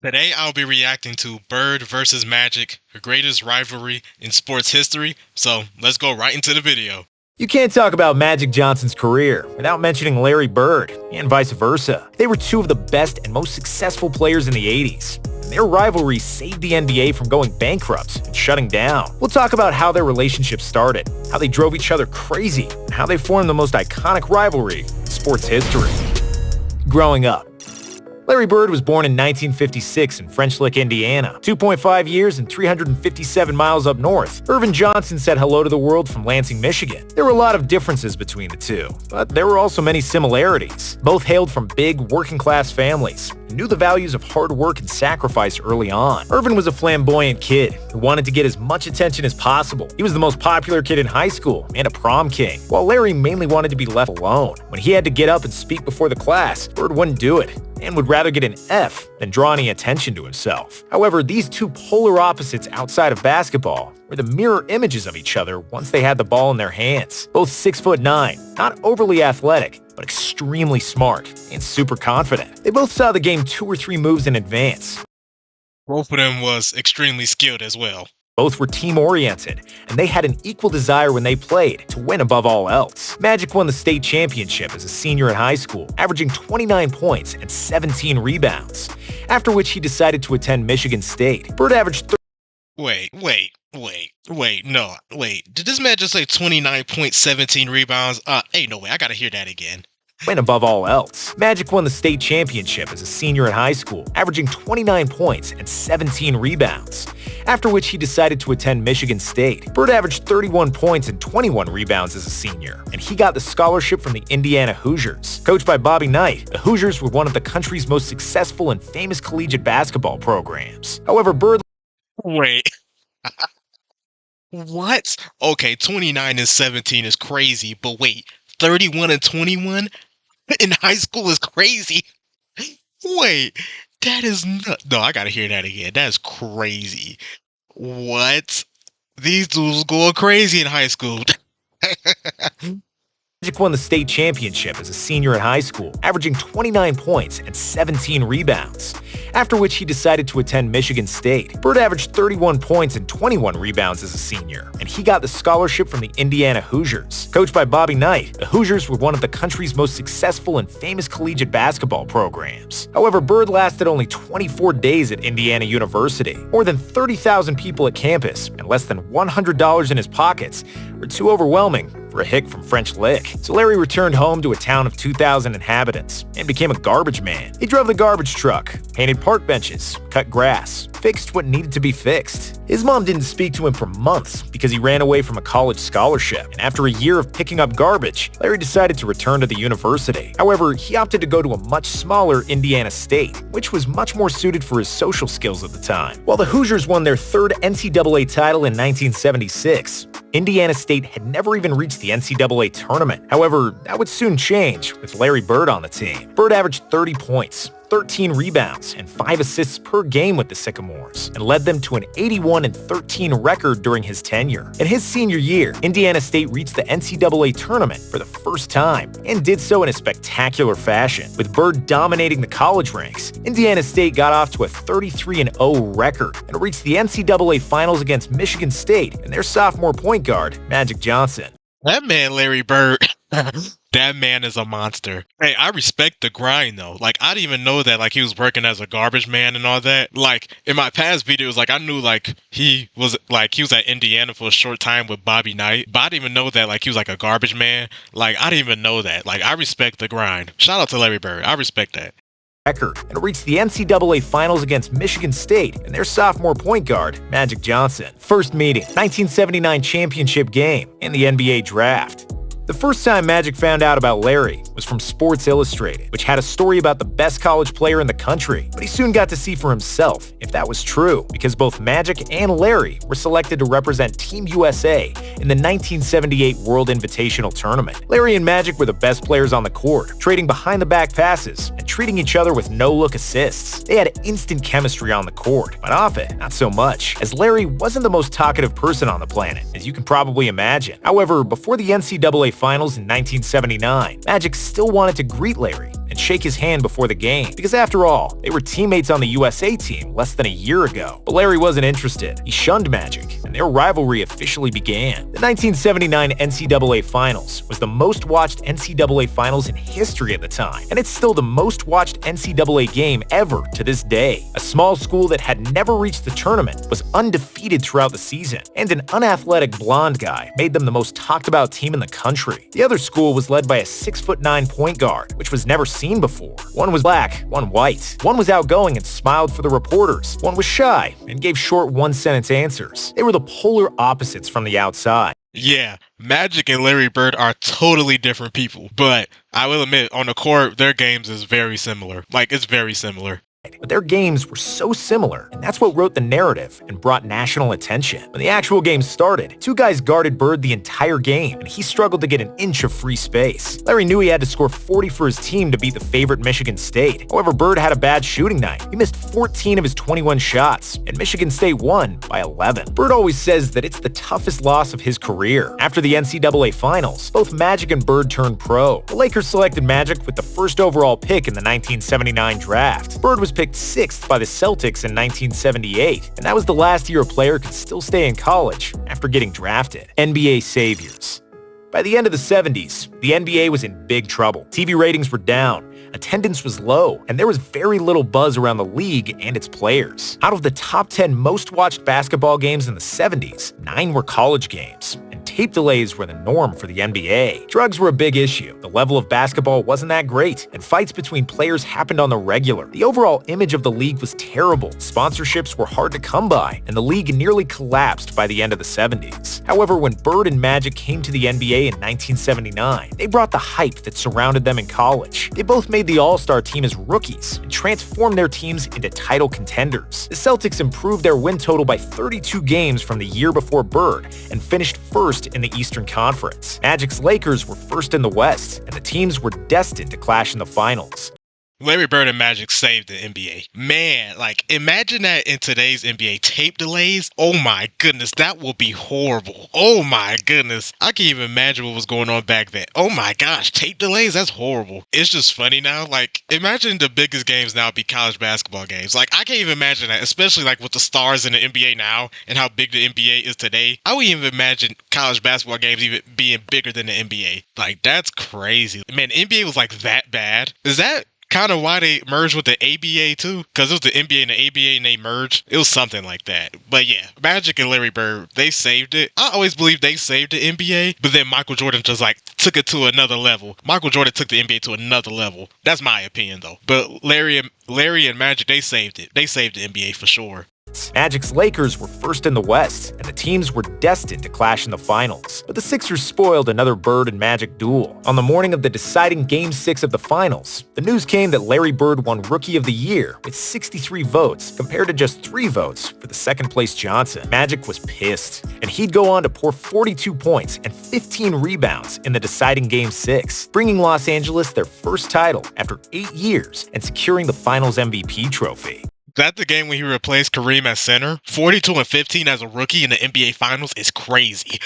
Today I'll be reacting to Bird versus Magic, the greatest rivalry in sports history, so let's go right into the video. You can't talk about Magic Johnson's career without mentioning Larry Bird, and vice versa. They were two of the best and most successful players in the 80s. And their rivalry saved the NBA from going bankrupt and shutting down. We'll talk about how their relationship started, how they drove each other crazy, and how they formed the most iconic rivalry in sports history. Growing up, Larry Bird was born in 1956 in French Lick, Indiana, 2.5 years and 357 miles up north. Irvin Johnson said hello to the world from Lansing, Michigan. There were a lot of differences between the two, but there were also many similarities. Both hailed from big, working-class families and knew the values of hard work and sacrifice early on. Irvin was a flamboyant kid who wanted to get as much attention as possible. He was the most popular kid in high school and a prom king, while Larry mainly wanted to be left alone. When he had to get up and speak before the class, Bird wouldn't do it and would rather get an F than draw any attention to himself. However, these two polar opposites outside of basketball were the mirror images of each other once they had the ball in their hands. Both 6'9", not overly athletic, but extremely smart and super confident. They both saw the game 2 or 3 moves in advance. Both of them was extremely skilled as well. Both were team-oriented, and they had an equal desire when they played to win above all else. Magic won the state championship as a senior in high school, averaging 29 points and 17 rebounds, after which he decided to attend Michigan State. Bird averaged Wait. Did this man just say 29 points, 17 rebounds? Ain't no way. I gotta hear that again. Win above all else. Magic won the state championship as a senior in high school, averaging 29 points and 17 rebounds, after which he decided to attend Michigan State. Bird averaged 31 points and 21 rebounds as a senior, and he got the scholarship from the Indiana Hoosiers. Coached by Bobby Knight, the Hoosiers were one of the country's most successful and famous collegiate basketball programs. However, Bird... Wait. What? Okay, 29 and 17 is crazy, but wait, 31 and 21 in high school is crazy. Wait, that is not. No, I gotta hear that again. That is crazy. What? These dudes going crazy in high school. Magic won the state championship as a senior in high school, averaging 29 points and 17 rebounds, after which he decided to attend Michigan State. Bird averaged 31 points and 21 rebounds as a senior, and he got the scholarship from the Indiana Hoosiers. Coached by Bobby Knight, the Hoosiers were one of the country's most successful and famous collegiate basketball programs. However, Bird lasted only 24 days at Indiana University. More than 30,000 people at campus and less than $100 in his pockets were too overwhelming for a hick from French Lick. So Larry returned home to a town of 2,000 inhabitants and became a garbage man. He drove the garbage truck, painted park benches, cut grass, fixed what needed to be fixed. His mom didn't speak to him for months because he ran away from a college scholarship, and after a year of picking up garbage, Larry decided to return to the university. However, he opted to go to a much smaller Indiana State, which was much more suited for his social skills at the time. While the Hoosiers won their 3rd NCAA title in 1976, Indiana State had never even reached the NCAA tournament. However, that would soon change with Larry Bird on the team. Bird averaged 30 points, 13 rebounds, and 5 assists per game with the Sycamores, and led them to an 81-13 record during his tenure. In his senior year, Indiana State reached the NCAA tournament for the first time, and did so in a spectacular fashion. With Bird dominating the college ranks, Indiana State got off to a 33-0 record, and reached the NCAA finals against Michigan State and their sophomore point guard, Magic Johnson. That man, Larry Bird. That man is a monster. Hey, I respect the grind though. Like, I didn't even know that he was working as a garbage man and all that. Like, in my past videos, I knew he was at Indiana for a short time with Bobby Knight, but I didn't even know that he was a garbage man. I didn't even know that. I respect the grind. Shout out to Larry Bird. I respect that. Record and reached the NCAA finals against Michigan State and their sophomore point guard, Magic Johnson. First meeting, 1979 championship game, and the NBA draft. The first time Magic found out about Larry was from Sports Illustrated, which had a story about the best college player in the country, but he soon got to see for himself if that was true, because both Magic and Larry were selected to represent Team USA in the 1978 World Invitational Tournament. Larry and Magic were the best players on the court, trading behind-the-back passes and treating each other with no-look assists. They had instant chemistry on the court, but off it, not so much, as Larry wasn't the most talkative person on the planet, as you can probably imagine. However, before the NCAA Finals in 1979, Magic still wanted to greet Larry and shake his hand before the game, because after all, they were teammates on the USA team less than a year ago. But Larry wasn't interested. He shunned Magic, and their rivalry officially began. The 1979 NCAA Finals was the most watched NCAA Finals in history at the time, and it's still the most watched NCAA game ever to this day. A small school that had never reached the tournament was undefeated throughout the season, and an unathletic blonde guy made them the most talked about team in the country. The other school was led by a 6'9" point guard, which was never seen before. One was black, one white. One was outgoing and smiled for the reporters. One was shy and gave short one-sentence answers. They were the polar opposites from the outside. Yeah, Magic and Larry Bird are totally different people, but I will admit, on the court, their games is very similar. Like, it's very similar. But their games were so similar, and that's what wrote the narrative and brought national attention. When the actual game started, two guys guarded Bird the entire game, and he struggled to get an inch of free space. Larry knew he had to score 40 for his team to beat the favorite Michigan State. However, Bird had a bad shooting night. He missed 14 of his 21 shots, and Michigan State won by 11. Bird always says that it's the toughest loss of his career. After the NCAA Finals, both Magic and Bird turned pro. The Lakers selected Magic with the first overall pick in the 1979 draft. Bird was picked 6th by the Celtics in 1978, and that was the last year a player could still stay in college after getting drafted. NBA saviors. By the end of the 70s, the NBA was in big trouble. TV ratings were down, attendance was low, and there was very little buzz around the league and its players. Out of the top 10 most watched basketball games in the 70s, 9 were college games, and tape delays were the norm for the NBA. Drugs were a big issue, the level of basketball wasn't that great, and fights between players happened on the regular. The overall image of the league was terrible, sponsorships were hard to come by, and the league nearly collapsed by the end of the 70s. However, when Bird and Magic came to the NBA in 1979, they brought the hype that surrounded them in college. They both made the All-Star team as rookies and transformed their teams into title contenders. The Celtics improved their win total by 32 games from the year before Bird and finished first in the Eastern Conference. Magic's Lakers were first in the West, and the teams were destined to clash in the finals. Larry Bird and Magic saved the NBA. Man, like, imagine that in today's NBA. Tape delays? Oh my goodness, that will be horrible. Oh my goodness. I can't even imagine what was going on back then. Oh my gosh, tape delays? That's horrible. It's just funny now. Like, imagine the biggest games now be college basketball games. Like, I can't even imagine that, especially like with the stars in the NBA now and how big the NBA is today. I wouldn't even imagine college basketball games even being bigger than the NBA. Like, that's crazy. Man, the NBA was like that bad. Is that kind of why they merged with the ABA too? Because it was the NBA and the ABA and they merged. It was something like that. But yeah, Magic and Larry Bird, they saved it. I always believed they saved the NBA, but then Michael Jordan just like took it to another level. Michael Jordan took the NBA to another level. That's my opinion though. But Larry and Magic, they saved it. They saved the NBA for sure. Magic's Lakers were first in the West, and the teams were destined to clash in the finals. But the Sixers spoiled another Bird and Magic duel. On the morning of the deciding Game 6 of the finals, the news came that Larry Bird won Rookie of the Year with 63 votes compared to just 3 votes for the second-place Johnson. Magic was pissed, and he'd go on to pour 42 points and 15 rebounds in the deciding Game 6, bringing Los Angeles their first title after 8 years and securing the Finals MVP trophy. That's the game when he replaced Kareem at center. 42 and 15 as a rookie in the NBA Finals is crazy.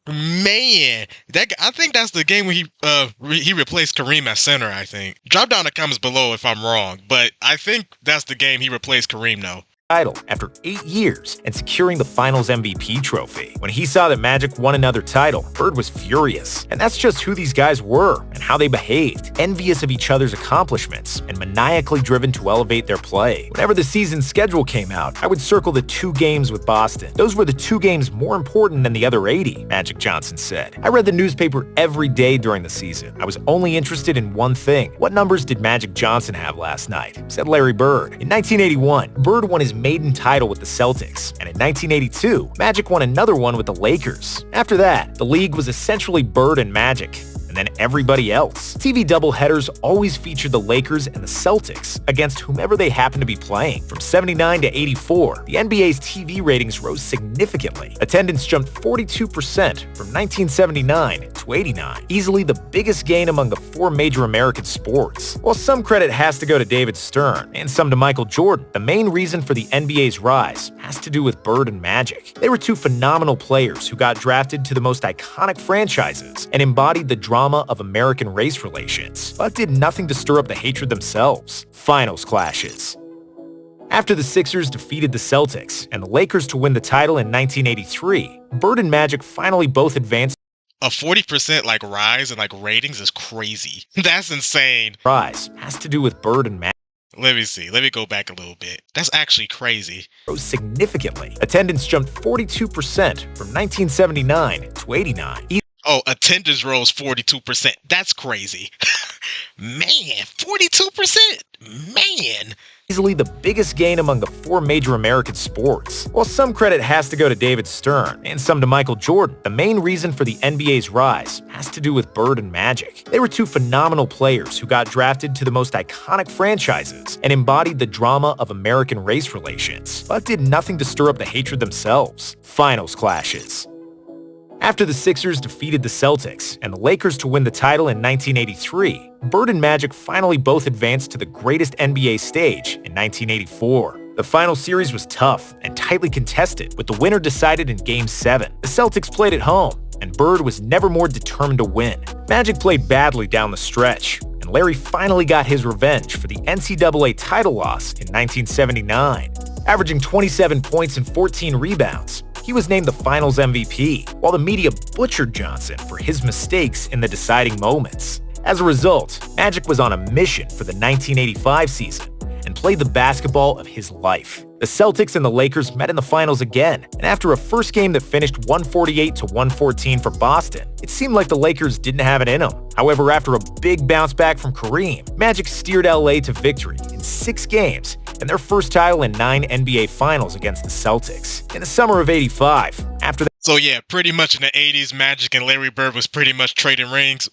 Man, I think that's the game when he replaced Kareem at center, I think. Drop down the comments below if I'm wrong, but I think that's the game he replaced Kareem though. Title after 8 years and securing the Finals MVP trophy. When he saw that Magic won another title, Bird was furious. And that's just who these guys were and how they behaved, envious of each other's accomplishments and maniacally driven to elevate their play. Whenever the season schedule came out, I would circle the 2 games with Boston. Those were the 2 games more important than the other 80, Magic Johnson said. I read the newspaper every day during the season. I was only interested in one thing. What numbers did Magic Johnson have last night? Said Larry Bird. In 1981, Bird won his maiden title with the Celtics, and in 1982, Magic won another one with the Lakers. After that, the league was essentially Bird and Magic, and then everybody else. TV doubleheaders always featured the Lakers and the Celtics against whomever they happened to be playing. From 79 to 84, the NBA's TV ratings rose significantly. Attendance jumped 42% from 1979 to to 89, easily the biggest gain among the 4 major American sports. While some credit has to go to David Stern and some to Michael Jordan, the main reason for the NBA's rise has to do with Bird and Magic. They were two phenomenal players who got drafted to the most iconic franchises and embodied the drama of American race relations, but did nothing to stir up the hatred themselves. Finals clashes. After the Sixers defeated the Celtics and the Lakers to win the title in 1983, Bird and Magic finally both advanced. A 40% like rise in like ratings is crazy. That's insane. Rise has to do with Bird and Magic. Let me see. Let me go back a little bit. That's actually crazy. Rose significantly. Attendance jumped 42% from 1979 to 89. Oh, attendance rose 42%. That's crazy. Man, 42%? Man. Easily the biggest gain among the 4 major American sports. While some credit has to go to David Stern and some to Michael Jordan, the main reason for the NBA's rise has to do with Bird and Magic. They were two phenomenal players who got drafted to the most iconic franchises and embodied the drama of American race relations, but did nothing to stir up the hatred themselves. Finals clashes. After the Sixers defeated the Celtics and the Lakers to win the title in 1983, Bird and Magic finally both advanced to the greatest NBA stage in 1984. The final series was tough and tightly contested, with the winner decided in Game 7. The Celtics played at home, and Bird was never more determined to win. Magic played badly down the stretch, and Larry finally got his revenge for the NCAA title loss in 1979. Averaging 27 points and 14 rebounds, he was named the Finals MVP, while the media butchered Johnson for his mistakes in the deciding moments. As a result, Magic was on a mission for the 1985 season and played the basketball of his life. The Celtics and the Lakers met in the finals again, and after a first game that finished 148 to 114 for Boston, it seemed like the Lakers didn't have it in them. However, after a big bounce back from Kareem, Magic steered LA to victory in 6 games and their first title in 9 NBA Finals against the Celtics. In the summer of '85, after that. So yeah, pretty much in the 80s, Magic and Larry Bird was pretty much trading rings.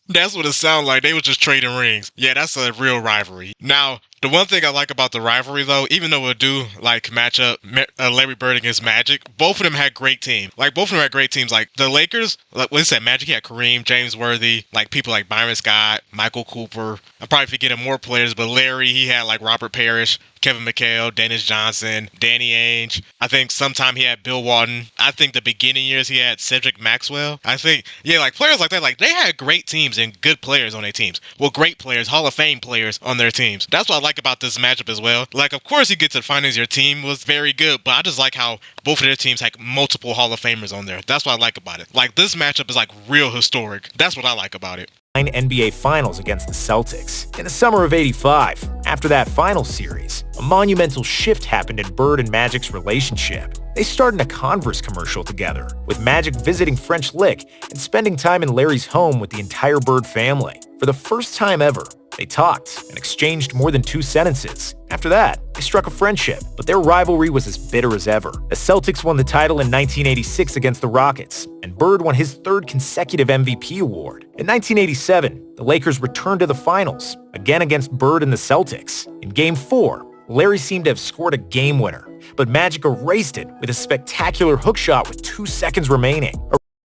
That's what it sounded like. They were just trading rings. Yeah, that's a real rivalry. Now, the one thing I like about the rivalry, though, even though it do like match up Larry Bird against Magic, both of them had great teams. Like both of them had great teams. Like the Lakers, like what I said, Magic had Kareem, James Worthy, like people like Byron Scott, Michael Cooper. I'm probably forgetting more players, but Larry, he had like Robert Parrish, Kevin McHale, Dennis Johnson, Danny Ainge. I think sometime he had Bill Walton. I think the beginning years he had Cedric Maxwell. I think, yeah, like players like that, like they had great teams and good players on their teams. Well, great players, Hall of Fame players on their teams. That's what I like about this matchup as well. Like, of course, you get to the finals, your team was very good, but I just like how both of their teams had multiple Hall of Famers on there. That's what I like about it. Like, this matchup is like real historic. That's what I like about it. 9 NBA Finals against the Celtics. In the summer of '85, after that final series, a monumental shift happened in Bird and Magic's relationship. They starred in a Converse commercial together, with Magic visiting French Lick and spending time in Larry's home with the entire Bird family. For the first time ever, they talked and exchanged more than 2 sentences. After that, they struck a friendship, but their rivalry was as bitter as ever. The Celtics won the title in 1986 against the Rockets, and Bird won his 3rd consecutive MVP award. In 1987, the Lakers returned to the finals, again against Bird and the Celtics. In Game 4, Larry seemed to have scored a game winner, but Magic erased it with a spectacular hook shot with 2 seconds remaining.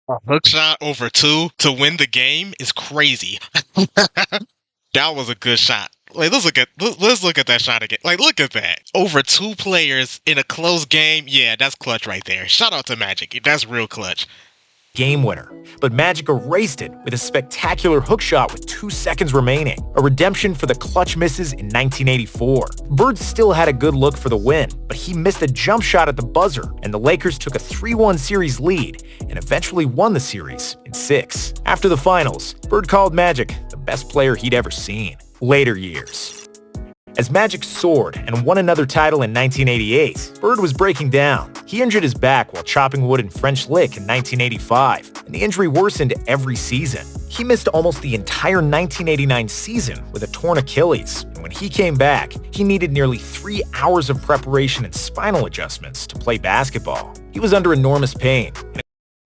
A hook shot over 2 to win the game is crazy. That was a good shot. Like, let's look at that shot again. Like, look at that. Over 2 players in a close game. Yeah, that's clutch right there. Shout out to Magic. That's real clutch. Game winner, but Magic erased it with a spectacular hook shot with 2 seconds remaining, a redemption for the clutch misses in 1984. Bird still had a good look for the win, but he missed a jump shot at the buzzer, and the Lakers took a 3-1 series lead and eventually won the series in 6. After the finals, Bird called Magic the best player he'd ever seen. Later years. As Magic soared and won another title in 1988, Bird was breaking down. He injured his back while chopping wood in French Lick in 1985, and the injury worsened every season. He missed almost the entire 1989 season with a torn Achilles, and when he came back, he needed nearly 3 hours of preparation and spinal adjustments to play basketball. He was under enormous pain.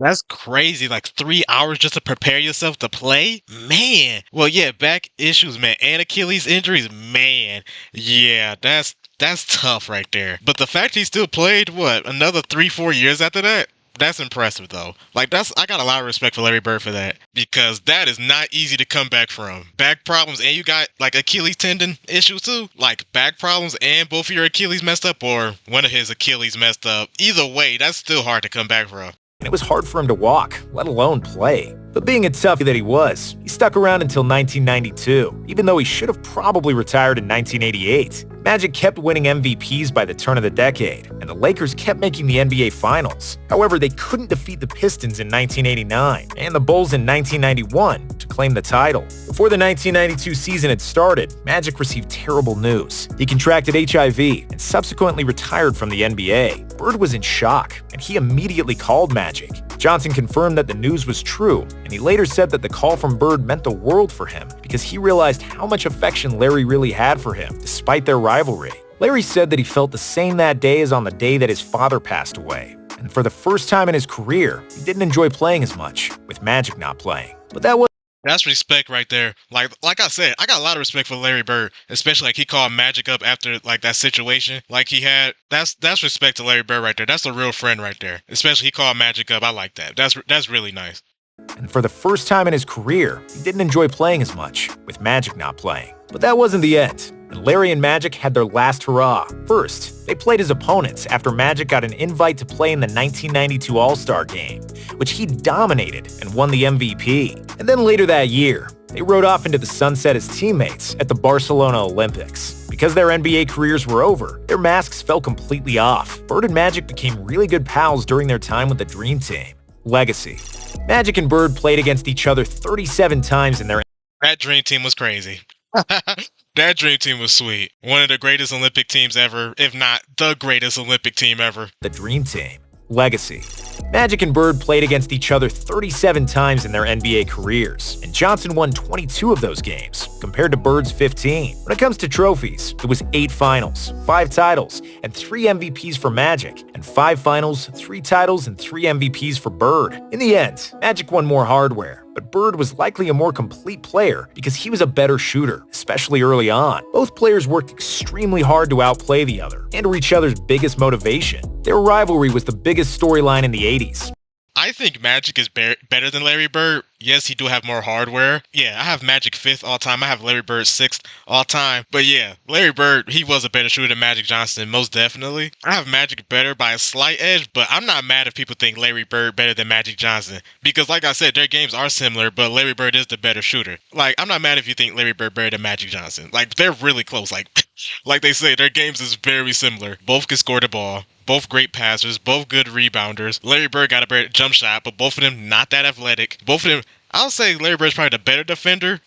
That's crazy. Like 3 hours just to prepare yourself to play? Man. Well, yeah, back issues, man. And Achilles injuries, man. Yeah, that's tough right there. But the fact he still played, what, another 3-4 years after that? That's impressive though. Like I got a lot of respect for Larry Bird for that because that is not easy to come back from. Back problems and you got like Achilles tendon issues too. Like back problems and both of your Achilles messed up or one of his Achilles messed up. Either way, that's still hard to come back from. And it was hard for him to walk, let alone play. But being a toughie that he was, he stuck around until 1992, even though he should have probably retired in 1988. Magic kept winning MVPs by the turn of the decade, and the Lakers kept making the NBA Finals. However, they couldn't defeat the Pistons in 1989 and the Bulls in 1991 to claim the title. Before the 1992 season had started, Magic received terrible news. He contracted HIV and subsequently retired from the NBA. Bird was in shock, and he immediately called Magic. Johnson confirmed that the news was true, and he later said that the call from Bird meant the world for him because he realized how much affection Larry really had for him, despite their rivalry. Larry said that he felt the same that day as on the day that his father passed away, and for the first time in his career, he didn't enjoy playing as much, with Magic not playing. But That's respect right there. Like I said, I got a lot of respect for Larry Bird, especially like he called Magic up after like that situation like he had. That's respect to Larry Bird right there. That's a real friend right there. Especially he called Magic up. I like that. That's really nice. And for the first time in his career, he didn't enjoy playing as much, with Magic not playing. But that wasn't the end, and Larry and Magic had their last hurrah. First, they played as opponents after Magic got an invite to play in the 1992 All-Star Game, which he dominated and won the MVP. And then later that year, they rode off into the sunset as teammates at the Barcelona Olympics. Because their NBA careers were over, their masks fell completely off. Bird and Magic became really good pals during their time with the Dream Team. Legacy. Magic and Bird played against each other 37 times in their... That Dream Team was crazy. That Dream Team was sweet. One of the greatest Olympic teams ever, if not the greatest Olympic team ever. The Dream Team. Legacy. Magic and Bird played against each other 37 times in their NBA careers, and Johnson won 22 of those games, compared to Bird's 15. When it comes to trophies, it was 8 finals, 5 titles, and 3 MVPs for Magic, and 5 finals, 3 titles, and 3 MVPs for Bird. In the end, Magic won more hardware, but Bird was likely a more complete player because he was a better shooter, especially early on. Both players worked extremely hard to outplay the other and were each other's biggest motivation. Their rivalry was the biggest storyline in the 80s. I think Magic is better than Larry Bird. Yes, he do have more hardware. Yeah, I have Magic 5th all time. I have Larry Bird 6th all time. But yeah, Larry Bird, he was a better shooter than Magic Johnson, most definitely. I have Magic better by a slight edge, but I'm not mad if people think Larry Bird better than Magic Johnson. Because like I said, their games are similar, but Larry Bird is the better shooter. Like, I'm not mad if you think Larry Bird better than Magic Johnson. Like, they're really close. Like they say, their games is very similar. Both can score the ball. Both great passers, both good rebounders. Larry Bird got a better jump shot, but both of them not that athletic. Both of them, I'll say Larry Bird's probably the better defender.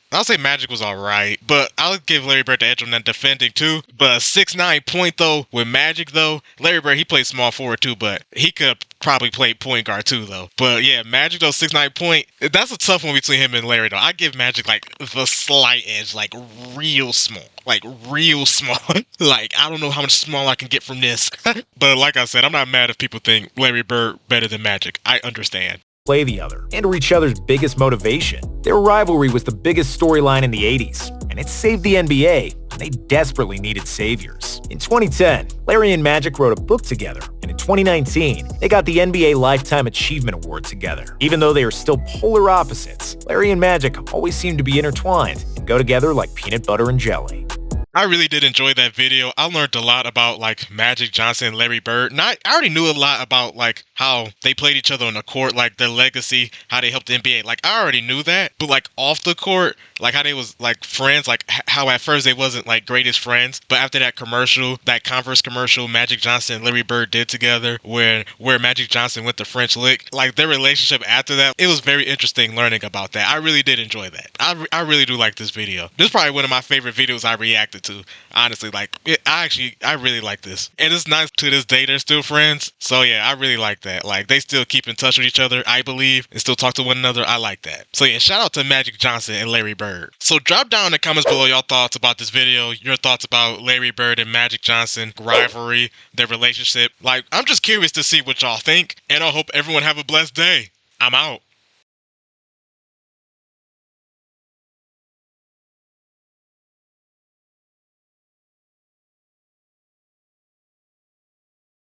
I'll say Magic was alright, but I'll give Larry Bird the edge on that defending too. But a 6'9" point though, with Magic though, Larry Bird, he plays small forward too, but he could probably play point guard too though. But yeah, Magic though, 6'9" point, that's a tough one between him and Larry though. I give Magic like the slight edge, like real small. Like real small. Like I don't know how much small I can get from this. But like I said, I'm not mad if people think Larry Bird better than Magic. I understand. Play the other, and were each other's biggest motivation. Their rivalry was the biggest storyline in the 80s, and it saved the NBA, and they desperately needed saviors. In 2010, Larry and Magic wrote a book together, and in 2019, they got the NBA Lifetime Achievement Award together. Even though they are still polar opposites, Larry and Magic always seem to be intertwined and go together like peanut butter and jelly. I really did enjoy that video. I learned a lot about like Magic Johnson and Larry Bird. And I already knew a lot about like how they played each other on the court, like their legacy, how they helped the NBA. Like I already knew that, but like off the court, like how they was like friends, like how at first they wasn't like greatest friends, but after that commercial, that Converse commercial, Magic Johnson and Larry Bird did together, where Magic Johnson went to French Lick, like their relationship after that, it was very interesting learning about that. I really did enjoy that. I really do like this video. This is probably one of my favorite videos I reacted to. Honestly, like I really like this, and it's nice to this day they're still friends. So yeah, I really like that. Like they still keep in touch with each other, I believe, and still talk to one another. I like that. So yeah, shout out to Magic Johnson and Larry Bird. So drop down in the comments below your thoughts about this video, your thoughts about Larry Bird and Magic Johnson rivalry, their relationship. Like I'm just curious to see what y'all think, and I hope everyone have a blessed day. I'm out.